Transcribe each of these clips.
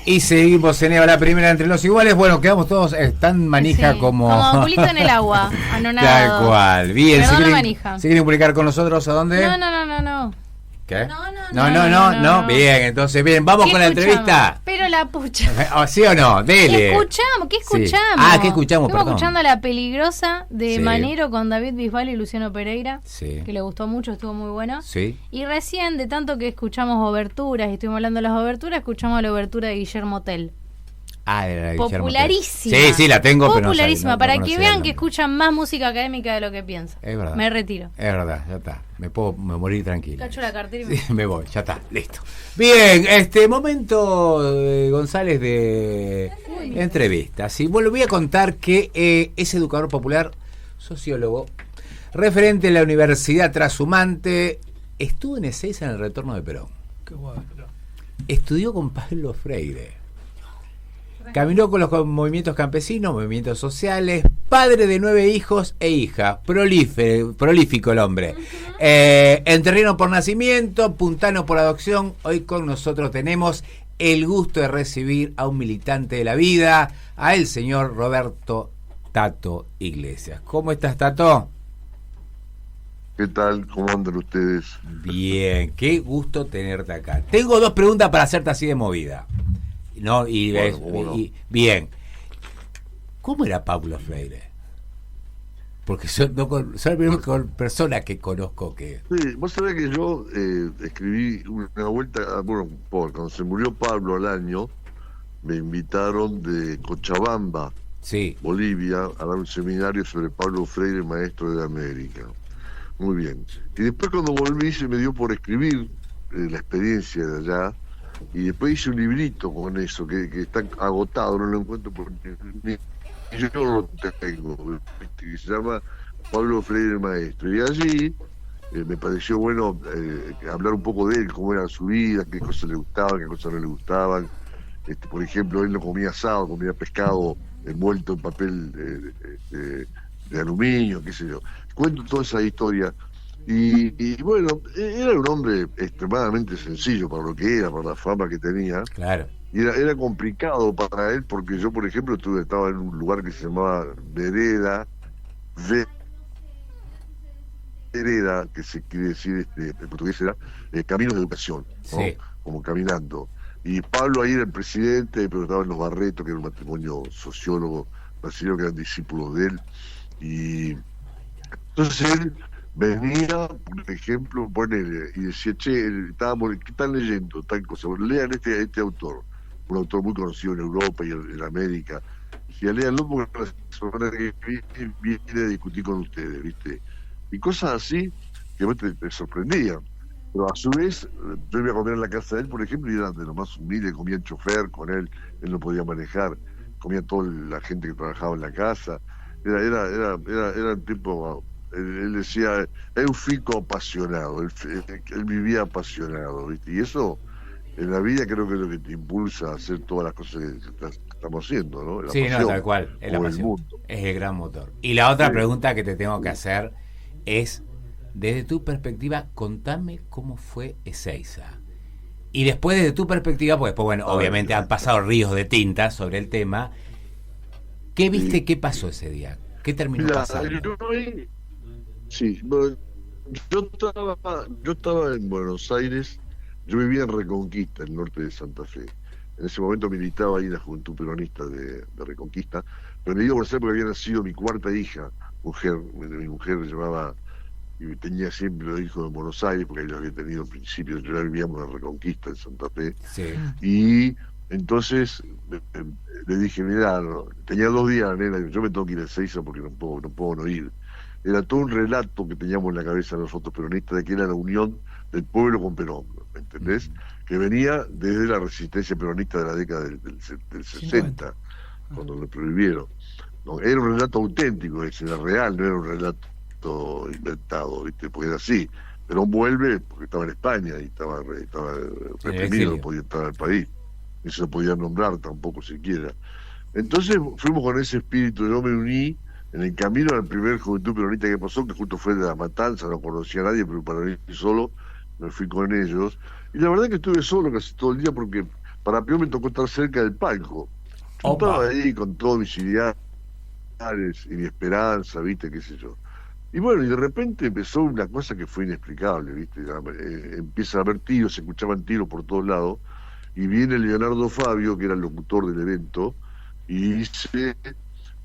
Y seguimos en Eva la primera entre los iguales. Bueno, quedamos todos tan manija como culito en el agua, anonadado. Tal cual. Bien, manija. ¿Se quieren comunicar con nosotros a dónde? No. ¿Qué? No. Bien, entonces, bien, vamos con la entrevista. Pero la pucha. ¿Sí o no? Dele. ¿Qué escuchamos? Sí. ¿Qué escuchamos? Estamos escuchando La Peligrosa de Manero con David Bisbal y Luciano Pereira. Sí. Que le gustó mucho, estuvo muy bueno. Sí. Y recién, de tanto que escuchamos oberturas y estuvimos hablando de las oberturas, escuchamos la obertura de Guillermo Tell. Era popularísima. Sí, la tengo, popularísima, pero para que vean que escuchan más música académica de lo que piensan. Es verdad. Me retiro. Es verdad, ya está. Me puedo morir tranquilo. Cacho la cartera y me voy, ya está, listo. Bien, momento González de entrevista. Sí, bueno, voy a contar que es educador popular, sociólogo, referente en la Universidad Trashumante, estuvo en Ezeiza en el retorno de Perón. Qué bueno. Estudió con Pablo Freire. Caminó con los movimientos campesinos, movimientos sociales, padre de 9 hijos e hija, prolífico el hombre. Entrerriano por nacimiento, puntano por adopción. Hoy con nosotros tenemos el gusto de recibir a un militante de la vida, a el señor Roberto Tato Iglesias. ¿Cómo estás, Tato? ¿Qué tal? ¿Cómo andan ustedes? Bien, qué gusto tenerte acá. Tengo 2 preguntas para hacerte así de movida. No, bien. ¿Cómo era Pablo Freire? Porque soy la primera persona que conozco que... Sí, vos sabés que yo escribí una vuelta, cuando se murió Pablo al año, me invitaron de Cochabamba, Bolivia, a dar un seminario sobre Pablo Freire, maestro de América. Muy bien. Y después cuando volví se me dio por escribir la experiencia de allá. Y después hice un librito con eso, que está agotado, no lo encuentro porque yo no lo tengo, que se llama Pablo Freire el Maestro. Y allí me pareció bueno hablar un poco de él, cómo era su vida, qué cosas le gustaban, qué cosas no le gustaban. Por ejemplo, él no comía asado, comía pescado envuelto en papel de aluminio, qué sé yo. Cuento toda esa historia. Y bueno, era un hombre extremadamente sencillo para lo que era, para la fama que tenía. Claro. Y era complicado para él, porque yo, por ejemplo, estaba en un lugar que se llamaba Vereda, que se quiere decir, en portugués era Caminos de Educación, ¿no? Sí. Como caminando. Y Pablo ahí era el presidente, pero estaba en Los Barretos, que era un matrimonio sociólogo brasileño, que eran discípulos de él. Y entonces él venía, por ejemplo, y decía, estábamos, ¿qué están leyendo? Tal cosa. Bueno, lean este autor, un autor muy conocido en Europa y en América. Decía, léanlo porque la semana que viene a discutir con ustedes, ¿viste? Y cosas así que vos te sorprendían. Pero a su vez, yo iba a comer en la casa de él, por ejemplo, y era de lo más humilde, comía el chofer con él no podía manejar, comía toda la gente que trabajaba en la casa. Era un tipo... Él decía, es un fico apasionado, él vivía apasionado, ¿viste? Y eso en la vida creo que es lo que te impulsa a hacer todas las cosas que estamos haciendo, ¿no? La pasión, tal cual, es la pasión, mundo. Es el gran motor. Y la otra pregunta que te tengo que hacer es, desde tu perspectiva, contame cómo fue Ezeiza. Y después, desde tu perspectiva, pues bueno, obviamente han pasado ríos de tinta sobre el tema. ¿Qué viste, qué pasó ese día? ¿Qué terminó pasando? Sí, bueno, yo estaba en Buenos Aires, yo vivía en Reconquista, el norte de Santa Fe. En ese momento militaba ahí en la Juventud Peronista de Reconquista, pero me iba a Buenos Aires porque había nacido mi 4ª hija, mi mujer llamaba, y tenía siempre los hijos de Buenos Aires, porque ahí los había tenido al principio, yo ya vivíamos en Reconquista, en Santa Fe. Sí. Y entonces le dije, mirá, tenía 2 días, nena, yo me tengo que ir a Ezeiza porque no puedo no ir. Era todo un relato que teníamos en la cabeza nosotros peronistas de que era la unión del pueblo con Perón, ¿me entendés? Que venía desde la resistencia peronista de la década del 60, cuando lo prohibieron. No, era un relato auténtico ese, era real, no era un relato inventado, ¿viste? Porque era así. Perón vuelve porque estaba en España y estaba reprimido, no podía entrar al país, ni se lo podía nombrar tampoco siquiera. Entonces fuimos con ese espíritu, yo me uní en el camino al primer Juventud Peronista que pasó, que justo fue de La Matanza, no conocía a nadie, pero para ir solo me fui con ellos. Y la verdad que estuve solo casi todo el día porque para peor me tocó estar cerca del palco. Yo Opa. estaba ahí con todos mis ideales y mi esperanza, ¿viste? Qué sé yo. Y bueno, y de repente empezó una cosa que fue inexplicable, ¿viste? Empieza a haber tiros, se escuchaban tiros por todos lados, y viene Leonardo Fabio, que era el locutor del evento, y dice,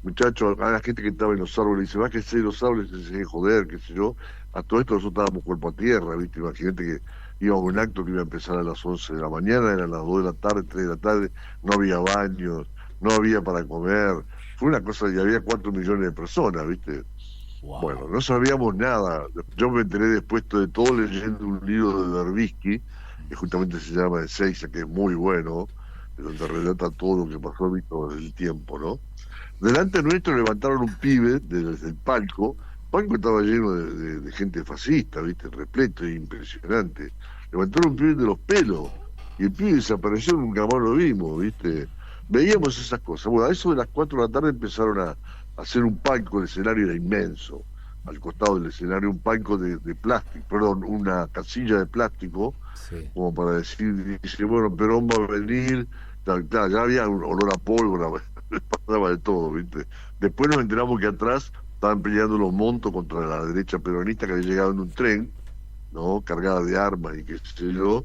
muchachos, a la gente que estaba en los árboles, dice, bájese de los árboles, se joder, qué sé yo. A todo esto nosotros estábamos cuerpo a tierra, ¿viste? Imagínate que íbamos a un acto que iba a empezar a las 11 de la mañana, eran las 2 de la tarde, 3 de la tarde, no había baños, no había para comer. Fue una cosa, y había 4 millones de personas, ¿viste? Wow. Bueno, no sabíamos nada. Yo me enteré después de todo leyendo un libro de Berbisky, que justamente se llama Ezeiza, que es muy bueno, donde relata todo lo que pasó desde el tiempo, ¿no? Delante nuestro levantaron un pibe desde el palco. El palco estaba lleno de gente fascista, ¿viste? Repleto e impresionante. Levantaron un pibe de los pelos y el pibe desapareció, nunca más lo vimos, ¿viste? Veíamos esas cosas. Bueno, a eso de las 4 de la tarde empezaron a hacer un palco, el escenario era inmenso. Al costado del escenario un palco de plástico, perdón, una casilla de plástico, Sí. como para decir, dice, bueno, Perón va a venir, tal, tal, ya había un olor a pólvora, pasaba de todo, ¿viste? Después nos enteramos que atrás estaban peleando los Montos contra la derecha peronista que había llegado en un tren, ¿no? Cargada de armas y qué sé yo.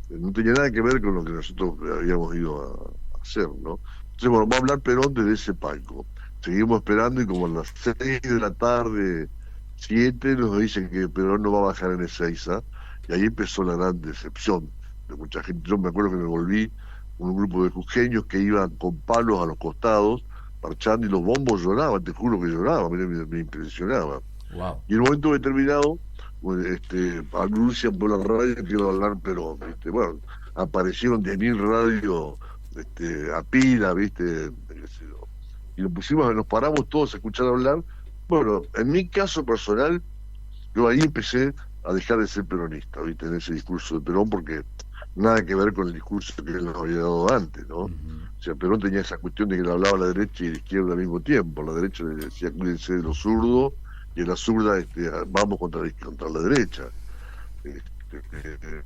No tenía nada que ver con lo que nosotros habíamos ido a hacer, ¿no? Entonces, bueno, va a hablar Perón desde ese palco. Seguimos esperando y como a las 6 de la tarde, 7, nos dicen que Perón no va a bajar en Ezeiza, y ahí empezó la gran decepción de mucha gente. Yo me acuerdo que me volví con un grupo de jujeños que iban con palos a los costados, marchando, y los bombos lloraban, te juro que lloraban, me impresionaba. Wow. Y en un momento determinado, bueno, anuncian por la radio que iba a hablar Perón, ¿viste? Bueno, aparecieron 10.000 radios a pila, ¿viste? Qué sé yo. Y nos paramos todos a escuchar hablar. Bueno, en mi caso personal, yo ahí empecé a dejar de ser peronista, ¿viste? En ese discurso de Perón, porque nada que ver con el discurso que él nos había dado antes, ¿no? Ujú. O sea, Perón tenía esa cuestión de que le hablaba a la derecha y a la izquierda al mismo tiempo. La derecha le decía, cuídense de los zurdos, y en la zurda, vamos contra la derecha. Este, eh,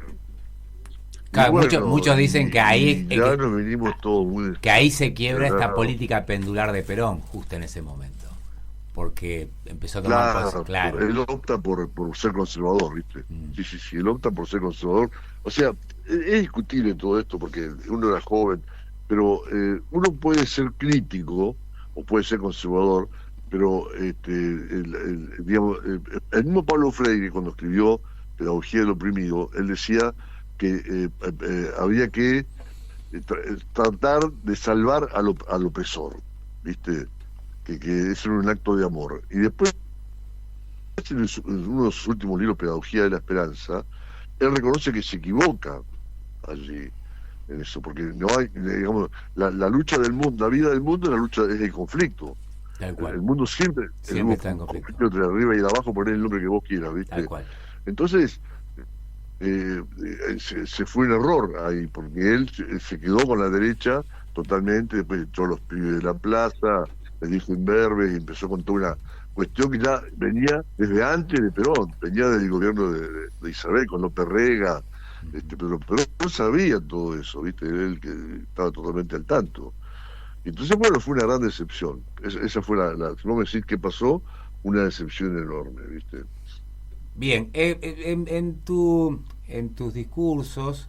y Claro, bueno, muchos dicen que ahí, ya nos vinimos todos muy que ahí se quiebra esta desesperados. política pendular de Perón, justo en ese momento. Porque empezó a tomar cosas, claro. Él opta por ser conservador, ¿viste? Mm. Sí, él opta por ser conservador. O sea, es discutible todo esto porque uno era joven, pero uno puede ser crítico o puede ser conservador, pero digamos, el mismo Pablo Freire, cuando escribió Pedagogía del Oprimido, él decía que había que tratar de salvar al opresor, ¿viste? Que es un acto de amor. Y después, en uno de sus últimos libros, Pedagogía de la Esperanza, él reconoce que se equivoca allí, en eso, porque no hay, digamos, la lucha del mundo, la vida del mundo, la lucha es el conflicto. Tal El cual. mundo siempre Siempre está es en un conflicto. conflicto entre arriba y de abajo, poner el nombre que vos quieras, ¿viste? Tal cual. Entonces, se fue un error ahí, porque él se quedó con la derecha totalmente, después echó a los pibes de la plaza, le dijo imberbes y empezó con toda una cuestión que ya venía desde antes de Perón, venía del gobierno de Isabel con López Rega, pero Perón no sabía todo eso, ¿viste? Él que estaba totalmente al tanto. Entonces, bueno, fue una gran decepción. Esa fue si vos me decís qué pasó, una decepción enorme, ¿viste? Bien, en tus discursos,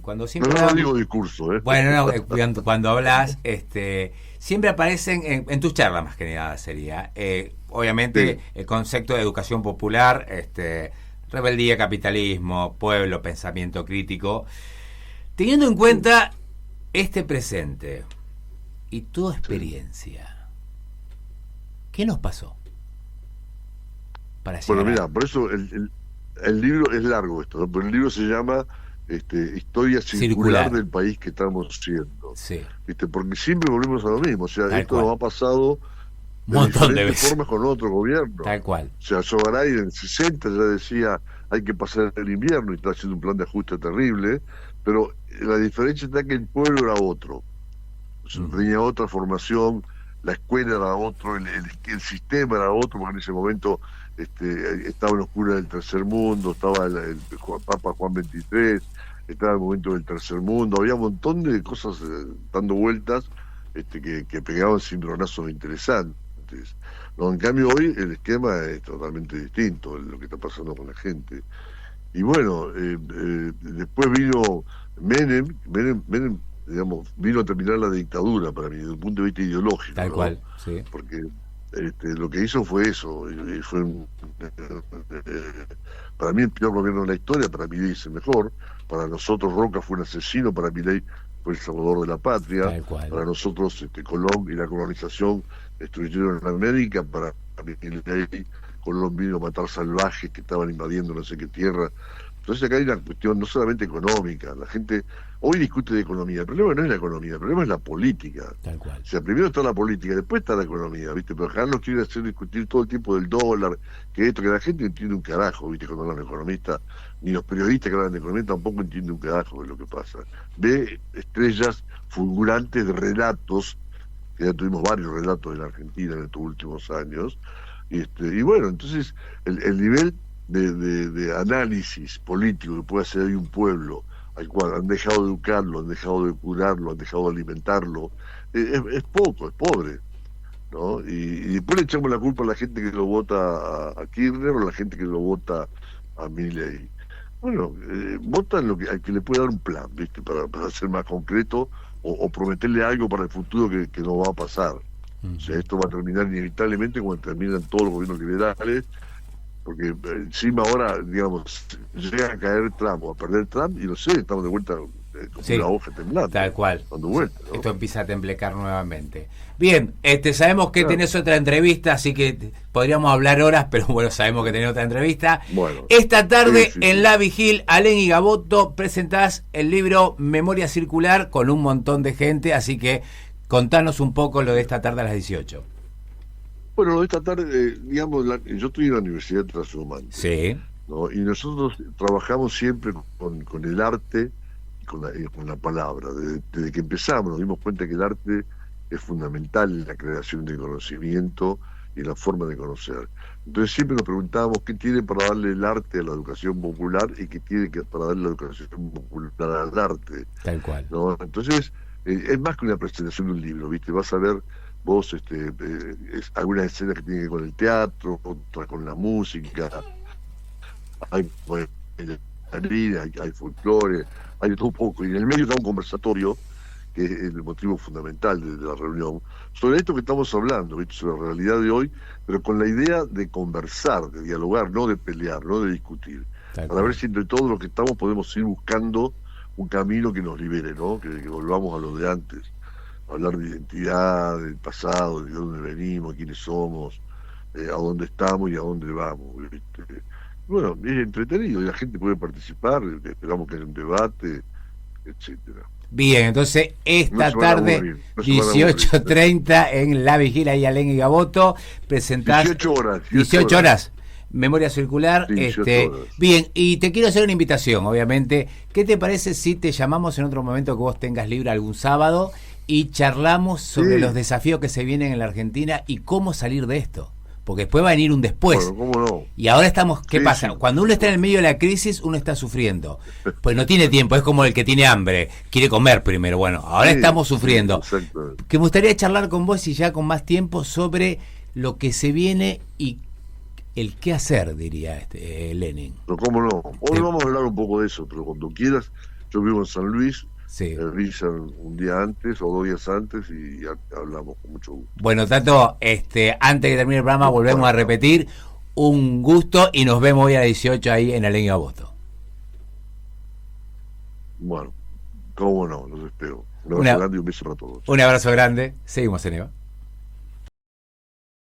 cuando siempre... No digo discurso, ¿eh? Bueno, no, cuando hablas, siempre aparecen, en tus charlas más que nada sería, obviamente, Sí. el concepto de educación popular, rebeldía, capitalismo, pueblo, pensamiento crítico. Teniendo en cuenta este presente y tu experiencia, ¿qué nos pasó? Para Bueno, llegar mira, por eso el libro es largo esto, ¿no? Pero el libro se llama Historia circular del país que estamos siendo. Sí, ¿Viste? Porque siempre volvemos a lo mismo. O sea, Tal esto cual. nos ha pasado de montón de diferentes veces. formas con otro gobierno. Tal cual. O sea, Sogaray en el 60 ya decía hay que pasar el invierno y está haciendo un plan de ajuste terrible, pero la diferencia está que el pueblo era otro. O sea, tenía otra formación, la escuela era otro, el sistema era otro, porque en ese momento estaba en los curas del tercer mundo, estaba el Papa Juan XXIII, estaba el movimiento del tercer mundo, había un montón de cosas dando vueltas que pegaban cimbronazos interesantes. No, en cambio hoy el esquema es totalmente distinto, lo que está pasando con la gente. Y bueno, después vino Menem, digamos, vino a terminar la dictadura para mí, desde un punto de vista ideológico. Tal ¿no? cual, sí. Porque lo que hizo fue eso, y fue para mí el peor gobierno de la historia, para Milei es el mejor, para nosotros Roca fue un asesino, para Milei fue el salvador de la patria, para nosotros Colón y la colonización destruyeron América, para Milei Colón vino a matar salvajes que estaban invadiendo no sé qué tierra. Entonces acá hay una cuestión no solamente económica, la gente hoy discute de economía, el problema no es la economía, el problema es la política. Tal cual. O sea, primero está la política, después está la economía, ¿viste? Pero acá nos quiere hacer discutir todo el tiempo del dólar, que la gente no entiende un carajo, ¿viste? Cuando hablan de economistas, ni los periodistas que hablan de economía tampoco entienden un carajo de lo que pasa. Ve estrellas fulgurantes de relatos, que ya tuvimos varios relatos en la Argentina en estos últimos años, y bueno, entonces el nivel de análisis político que puede hacer hoy un pueblo al cual han dejado de educarlo, han dejado de curarlo, han dejado de alimentarlo, es poco, es pobre, ¿no? Y después le echamos la culpa a la gente que lo vota a Kirchner o a la gente que lo vota a Milei. Bueno, votan al que le puede dar un plan, ¿viste? Para ser más concreto o prometerle algo para el futuro que no va a pasar. O sea, esto va a terminar inevitablemente cuando terminan todos los gobiernos liberales, porque encima ahora, digamos, llega a caer Trump o a perder Trump y no sé, estamos de vuelta como una hoja temblando. Tal cual. Dando vuelta, ¿no? Esto empieza a temblecar nuevamente. Bien, sabemos que tenés otra entrevista, así que podríamos hablar horas, pero bueno, sabemos que tenés otra entrevista. Bueno, esta tarde sí. en La Vigil, Alén y Gaboto presentás el libro Memoria Circular con un montón de gente, así que contanos un poco lo de esta tarde a las 18. Bueno, esta tarde, digamos, yo estoy en la Universidad de Trashumante, Sí. ¿no? Y nosotros trabajamos siempre con el arte y con la palabra. Desde que empezamos nos dimos cuenta que el arte es fundamental en la creación del conocimiento y en la forma de conocer. Entonces siempre nos preguntábamos qué tiene para darle el arte a la educación popular y qué tiene para darle la educación popular al arte. Tal cual. ¿No? Entonces, es más que una presentación de un libro, ¿viste? Vas a ver vos algunas escenas que tienen que ver con el teatro, otras con la música, hay folclore, hay de todo un poco, y en el medio está un conversatorio, que es el motivo fundamental de la reunión, sobre esto que estamos hablando, ¿viste? Sobre la realidad de hoy, pero con la idea de conversar, de dialogar, no de pelear, no de discutir, para ver si entre todos los que estamos podemos ir buscando un camino que nos libere, ¿no? Que volvamos a lo de antes. Hablar de identidad, del pasado, de dónde venimos, quiénes somos, a dónde estamos y a dónde vamos. ¿Viste? Bueno, es entretenido y la gente puede participar, esperamos que haya un debate, etcétera. Bien, entonces esta tarde 18:30 en La Vigila y Alén y Gaboto presentás 18 horas. Memoria Circular. Bien, y te quiero hacer una invitación, obviamente. ¿Qué te parece si te llamamos en otro momento que vos tengas libre algún sábado y charlamos sobre los desafíos que se vienen en la Argentina y cómo salir de esto? Porque después va a venir un después. Bueno, ¿cómo no? Y ahora estamos, ¿qué pasa? Cuando uno está en el medio de la crisis, uno está sufriendo. Pues no tiene tiempo, es como el que tiene hambre, quiere comer primero. Bueno, ahora estamos sufriendo. Que me gustaría charlar con vos y ya con más tiempo sobre lo que se viene y el qué hacer, diría Lenin. Pero cómo no. Hoy vamos a hablar un poco de eso, pero cuando quieras, yo vivo en San Luis. Sí. Avisan un día antes o 2 días antes y hablamos con mucho gusto. Bueno, Tato, antes de que termine el programa volvemos a repetir, un gusto y nos vemos hoy a las 18 ahí en Alén y Gaboto. Bueno, cómo no, los espero. Un abrazo grande y un beso para todos. Un abrazo grande, seguimos en EVA.